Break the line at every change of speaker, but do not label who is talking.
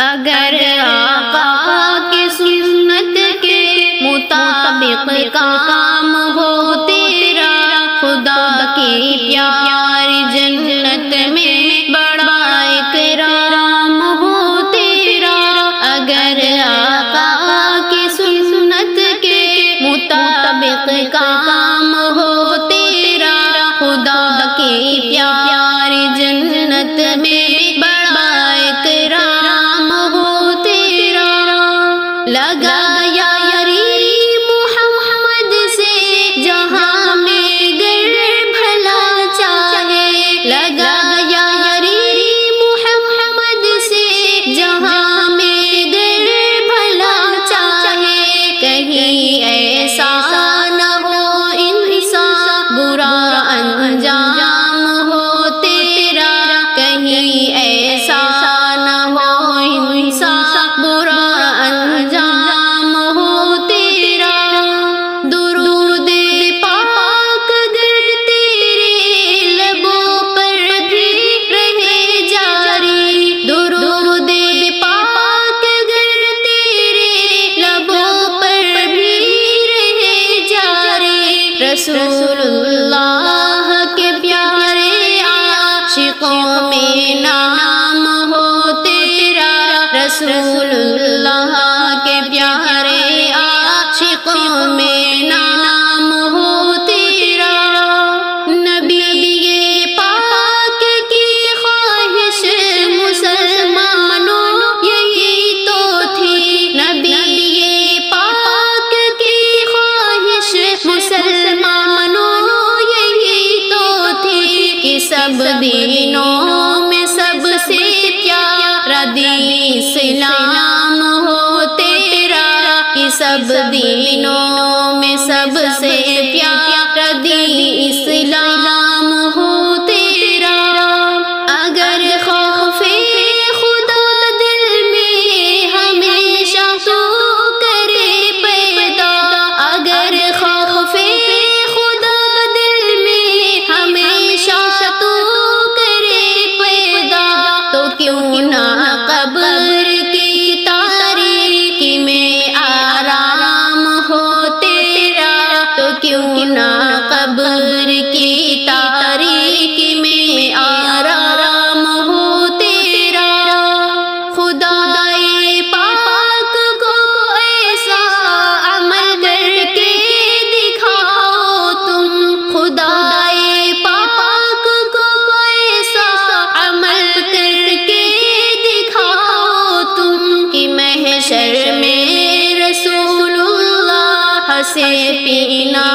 اگر آقا کی سنت کے مطابق کام ہو تیرا، خدا کی پیاری جنت میں بڑا اکرام ہو تیرا۔ اگر آقا کی سنت کے مطابق کام ہو تیرا، خدا کی پیاری جنت میں بڑا اکرام ہو تیرا۔ لگایا یاری محمد سے جہاں میں گر بھلا چاہے، لگایا یاری محمد سے جہاں میں گر بھلا چاہے، کہیں ایسا نہ ہو انسان برا انجام ہو تیرا، کہیں ایسا نہ ہو انسان برا انجام ہو تیرا۔ درود پاک گر تیرے لبوں پر بھی رہے جاری، درود پاک گر تیرے لبوں پر بھی رہے جاری۔ رسول اللہ کے پیارے عاشقوں میں نام ہو تیرا، رسول اللہ کے پیارے عاشقوں میں نام ہو تیرا۔ نبی پاک کی خواہش مسلمانوں یہی تو تھی، نبی پاک کی خواہش مسلمانوں یہی تو تھی کہ سب دینوں میں سب سے پیارا دین اسلام ہو تیرا، کہ سب دینوں میں سب سے پیارا دین اسلام ہو تیرا۔ اگر خوف خدا دل میں ہمیشہ تو کرے پیدا، اگر خوف خدا دل میں ہمیشہ تو کرے پیدا، تو کیوں نہ قبر کی تاریکی میں آرام ہو تیرا، تو کیوں نہ قبر کی تاریکی میں آرام ہو تیرا۔ خدائے پاک کو ایسا عمل کر کے دکھاؤ تم، خدائے پاک کو ایسا عمل کر کے دکھاؤ تم، کہ محشر میں رسول اللہ سے پینا